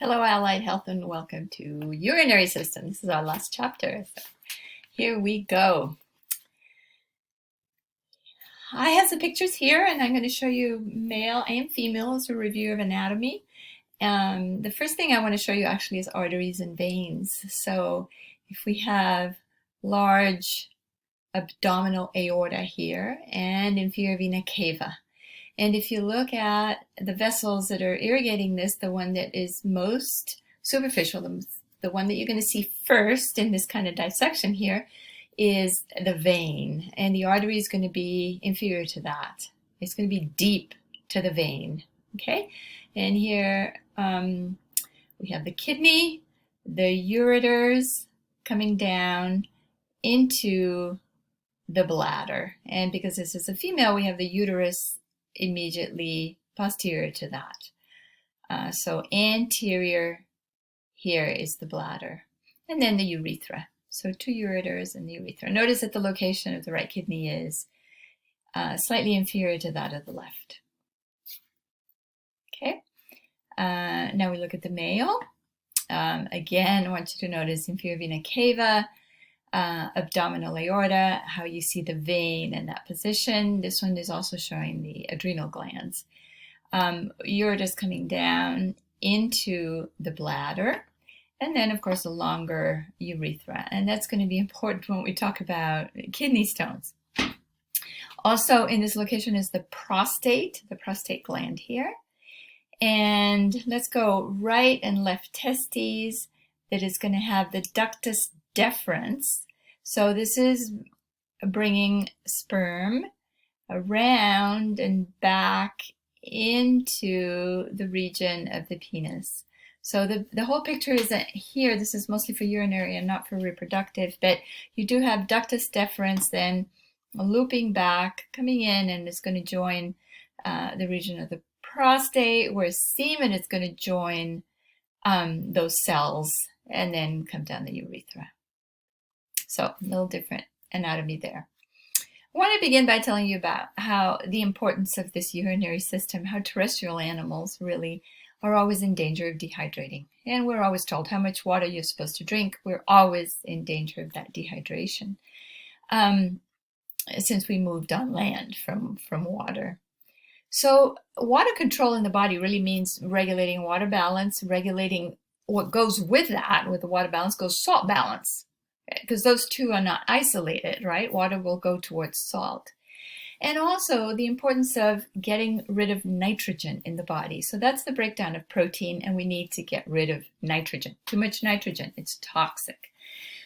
Hello, Allied Health, and welcome to Urinary System. This is our last chapter. So here we go. I have some pictures here, and I'm going to show you male and female as a review of anatomy. The first thing I want to show you actually is arteries and veins. So if we have large abdominal aorta here and inferior vena cava, and if you look at the vessels that are irrigating this, the one that is most superficial, the one that you're going to see first in this kind of dissection here, is the vein. And the artery is going to be inferior to that. It's going to be deep to the vein. Okay? And here we have the kidney, the ureters coming down into the bladder. And because this is a female, we have the uterus immediately posterior to that. So anterior here is the bladder, and then the urethra. So two ureters and the urethra. Notice that the location of the right kidney is slightly inferior to that of the left. Okay, now we look at the male. Again, I want you to notice inferior vena cava, abdominal aorta, how you see the vein in that position. This one is also showing the adrenal glands. Ureters coming down into the bladder, and then of course a longer urethra, and that's going to be important when we talk about kidney stones. Also in this location is the prostate gland here. And let's go right and left testes. That is going to have the ductus deferens. So this is bringing sperm around and back into the region of the penis. So the whole picture is that here, this is mostly for urinary and not for reproductive, but you do have ductus deferens then looping back, coming in, and it's going to join the region of the prostate, where semen is going to join those cells and then come down the urethra. So a little different anatomy there. I want to begin by telling you about how the importance of this urinary system, how terrestrial animals really are always in danger of dehydrating. And we're always told how much water you're supposed to drink. We're always in danger of that dehydration since we moved on land from water. So water control in the body really means regulating water balance, regulating what goes with that, with the water balance, goes salt balance, because those two are not isolated, right? Water will go towards salt. And also the importance of getting rid of nitrogen in the body. So that's the breakdown of protein, and we need to get rid of nitrogen. Too much nitrogen, it's toxic.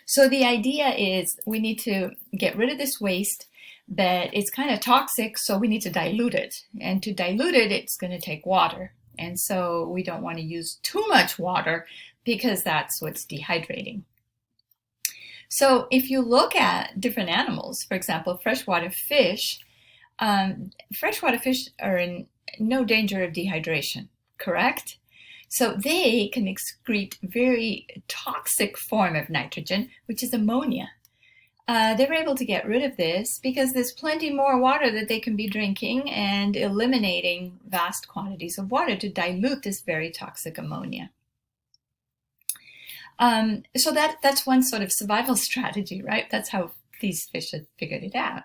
So the idea is we need to get rid of this waste, but it's kind of toxic, so we need to dilute it. And to dilute it, it's going to take water. And so we don't want to use too much water because that's what's dehydrating. So if you look at different animals, for example, freshwater fish are in no danger of dehydration, correct? So they can excrete very toxic form of nitrogen, which is ammonia. They're able to get rid of this because there's plenty more water that they can be drinking and eliminating vast quantities of water to dilute this very toxic ammonia. So that's one sort of survival strategy, right? That's how these fish have figured it out.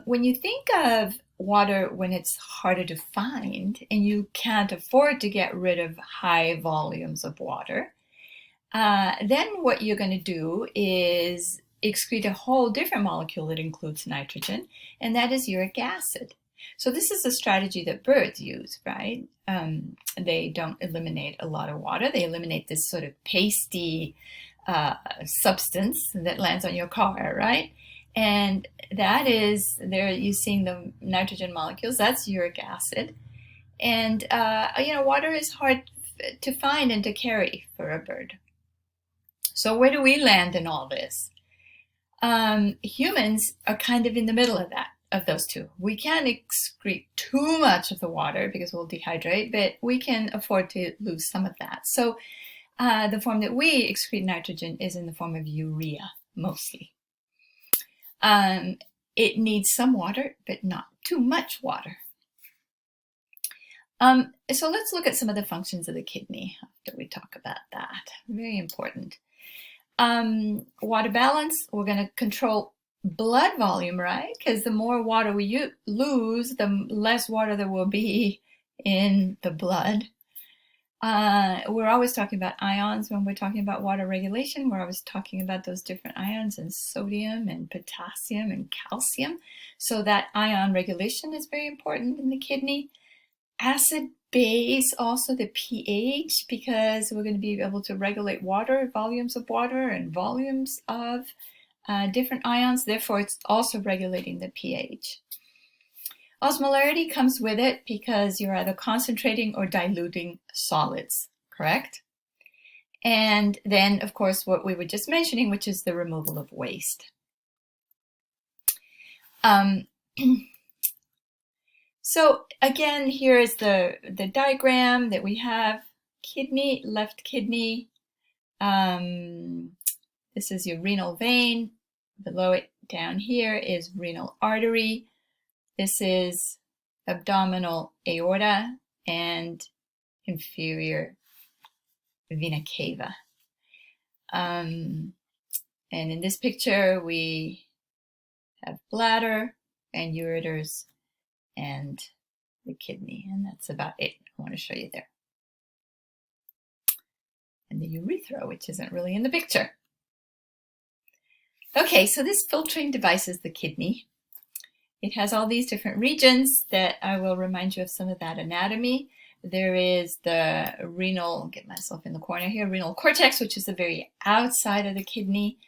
When you think of water when it's harder to find and you can't afford to get rid of high volumes of water, then what you're going to do is excrete a whole different molecule that includes nitrogen, and that is uric acid. So this is a strategy that birds use, right? They don't eliminate a lot of water. They eliminate this sort of pasty substance that lands on your car, right? And that is, there you're seeing the nitrogen molecules, that's uric acid. And, water is hard to find and to carry for a bird. So where do we land in all this? Humans are kind of in the middle of those two. We can't excrete too much of the water because we'll dehydrate, but we can afford to lose some of that. So the form that we excrete nitrogen is in the form of urea, mostly. It needs some water, but not too much water. So let's look at some of the functions of the kidney. that we talk about that. Very important. Water balance, we're going to control blood volume, right? Because the more water we lose, the less water there will be in the blood. We're always talking about ions when we're talking about water regulation. We're always talking about those different ions and sodium and potassium and calcium. So that ion regulation is very important in the kidney. Acid base, also the pH, because we're going to be able to regulate water, volumes of water and volumes of different ions. Therefore, it's also regulating the pH. Osmolarity comes with it because you're either concentrating or diluting solids, correct? And then, of course, what we were just mentioning, which is the removal of waste. So again, here is the diagram that we have. Kidney, left kidney. This is your renal vein. Below it down here is renal artery. This is abdominal aorta and inferior vena cava. And in this picture, we have bladder and ureters and the kidney, and that's about it I want to show you there. And the urethra, which isn't really in the picture. Okay, so this filtering device is the kidney. It has all these different regions that I will remind you of some of that anatomy. There is the renal, get myself in the corner here, renal cortex, which is the very outside of the kidney.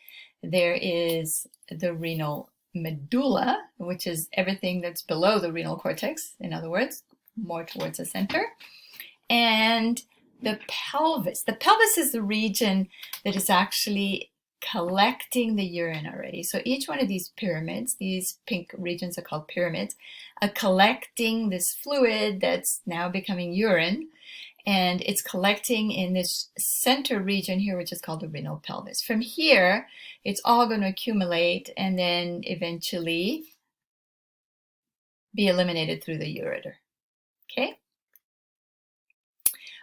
There is the renal medulla, which is everything that's below the renal cortex, in other words, more towards the center. And the pelvis. The pelvis is the region that is actually collecting the urine already. So each one of these pyramids, these pink regions are called pyramids, are collecting this fluid that's now becoming urine, and it's collecting in this center region here, which is called the renal pelvis. From here, it's all going to accumulate and then eventually be eliminated through the ureter. Okay?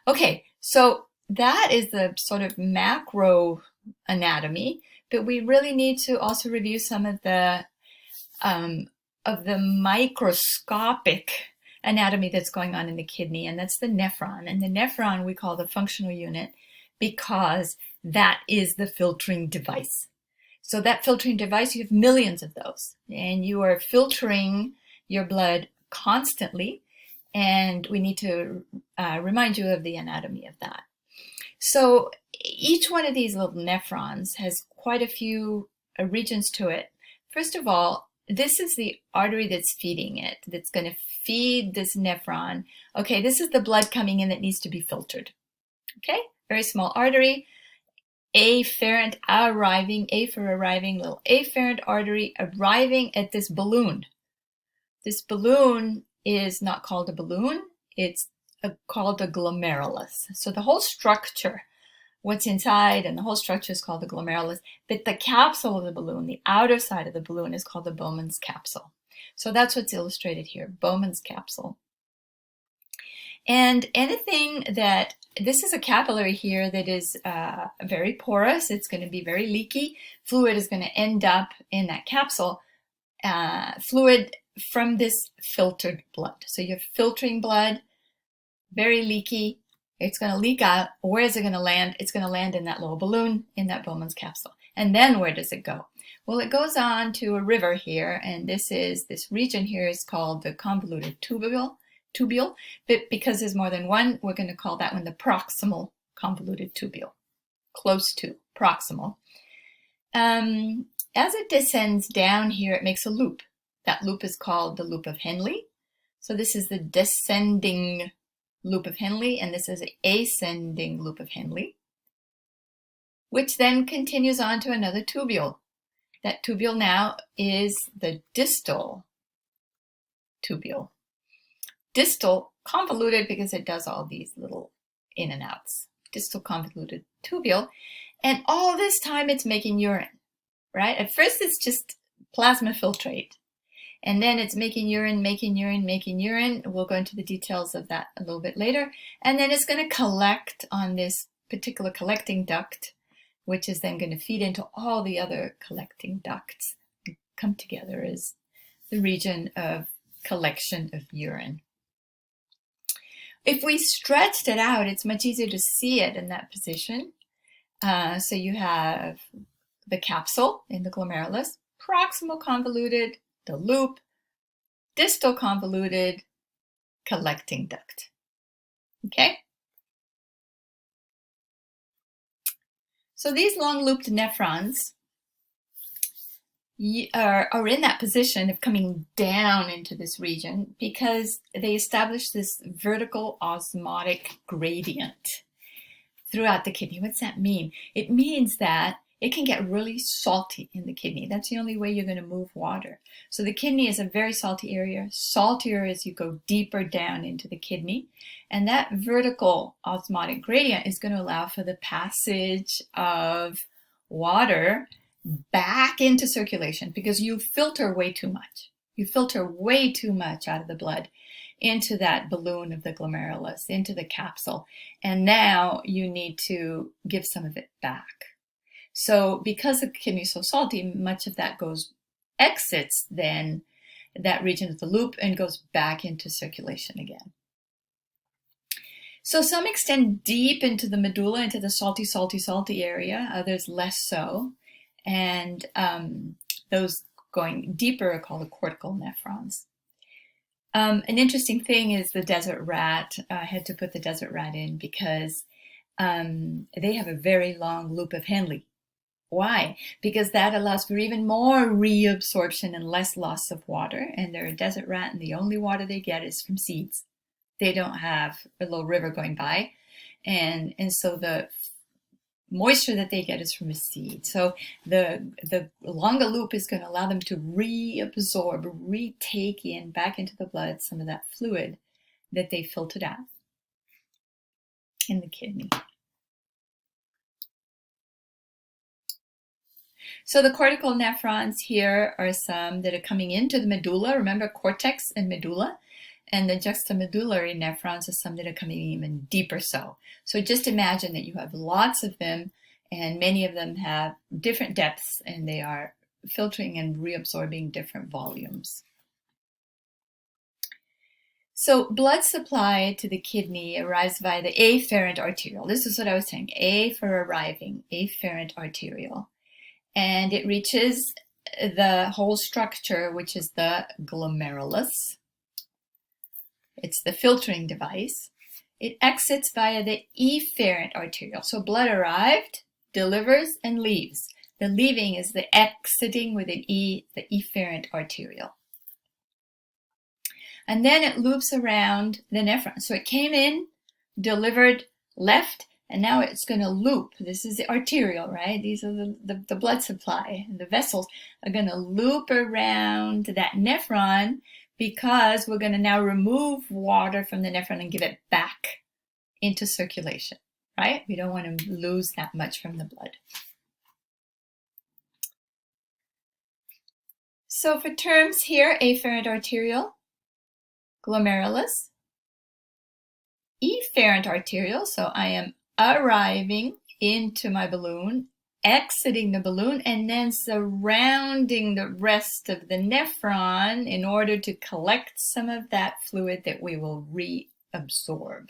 Okay, so that is the sort of macro anatomy, but we really need to also review some of the microscopic anatomy that's going on in the kidney, and that's the nephron. And the nephron we call the functional unit because that is the filtering device. So that filtering device, you have millions of those, and you are filtering your blood constantly, and we need to remind you of the anatomy of that. So each one of these little nephrons has quite a few regions to it. First of all, this is the artery that's feeding it, that's going to feed this nephron. Okay, this is the blood coming in that needs to be filtered. Okay, very small artery. Afferent arriving, A for arriving, little afferent artery arriving at this balloon. This balloon is not called a balloon, it's called a glomerulus. So the whole structure, what's inside and the whole structure is called the glomerulus, but the capsule of the balloon, the outer side of the balloon, is called the Bowman's capsule. So that's what's illustrated here, Bowman's capsule. And anything that, this is a capillary here that is very porous, it's going to be very leaky. Fluid is going to end up in that capsule, fluid from this filtered blood. So you're filtering blood, very leaky, it's going to leak out. Where is it going to land? It's going to land in that little balloon in that Bowman's capsule. And then where does it go? Well, it goes on to a river here, and this region here is called the convoluted tubule, but because there's more than one, we're going to call that one the proximal convoluted tubule, close to proximal. As it descends down here, it makes a loop. That loop is called the loop of Henle. So this is the descending loop of Henle, and this is the ascending loop of Henle, which then continues on to another tubule. That tubule now is the distal tubule. Distal, convoluted because it does all these little in and outs. Distal convoluted tubule. And all this time it's making urine, right? At first it's just plasma filtrate. And then it's making urine, making urine, making urine. We'll go into the details of that a little bit later. And then it's going to collect on this particular collecting duct, which is then going to feed into all the other collecting ducts and come together as the region of collection of urine. If we stretched it out, it's much easier to see it in that position. So you have the capsule in the glomerulus, proximal convoluted, the loop, distal convoluted, collecting duct. Okay? So these long-looped nephrons are in that position of coming down into this region because they establish this vertical osmotic gradient throughout the kidney. What's that mean? It means that it can get really salty in the kidney. That's the only way you're going to move water. So the kidney is a very salty area, saltier as you go deeper down into the kidney. And that vertical osmotic gradient is going to allow for the passage of water back into circulation because you filter way too much. You filter way too much out of the blood into that balloon of the glomerulus, into the capsule. And now you need to give some of it back. So because the kidney is so salty, much of that exits then that region of the loop and goes back into circulation again. So some extend deep into the medulla, into the salty, salty, salty area. Others less so. And those going deeper are called the cortical nephrons. An interesting thing is the desert rat. I had to put the desert rat in because they have a very long loop of Henle. Why? Because that allows for even more reabsorption and less loss of water. And they're a desert rat, and the only water they get is from seeds. They don't have a little river going by. And so the moisture that they get is from a seed. So the longer loop is going to allow them to reabsorb, retake in back into the blood some of that fluid that they filtered out in the kidney. So the cortical nephrons here are some that are coming into the medulla. Remember cortex and medulla? And the juxtamedullary nephrons are some that are coming even deeper so. So just imagine that you have lots of them, and many of them have different depths, and they are filtering and reabsorbing different volumes. So blood supply to the kidney arrives via the afferent arteriole. This is what I was saying, A for arriving, afferent arteriole. And it reaches the whole structure, which is the glomerulus. It's the filtering device. It exits via the efferent arteriole. So blood arrived, delivers, and leaves. The leaving is the exiting with an E, the efferent arteriole. And then it loops around the nephron. So it came in, delivered, left, and now it's going to loop. This is the arteriole, right? These are the blood supply. And the vessels are going to loop around that nephron because we're going to now remove water from the nephron and give it back into circulation, right? We don't want to lose that much from the blood. So for terms here, afferent arteriole, glomerulus, efferent arteriole, so I am arriving into my balloon, exiting the balloon, and then surrounding the rest of the nephron in order to collect some of that fluid that we will reabsorb.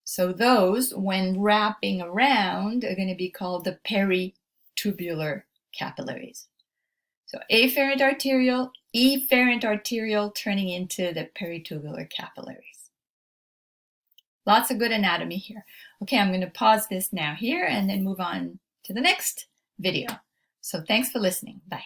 So those, when wrapping around, are going to be called the peritubular capillaries. So afferent arteriole, efferent arteriole turning into the peritubular capillaries. Lots of good anatomy here. Okay, I'm going to pause this now here and then move on to the next video. So thanks for listening. Bye.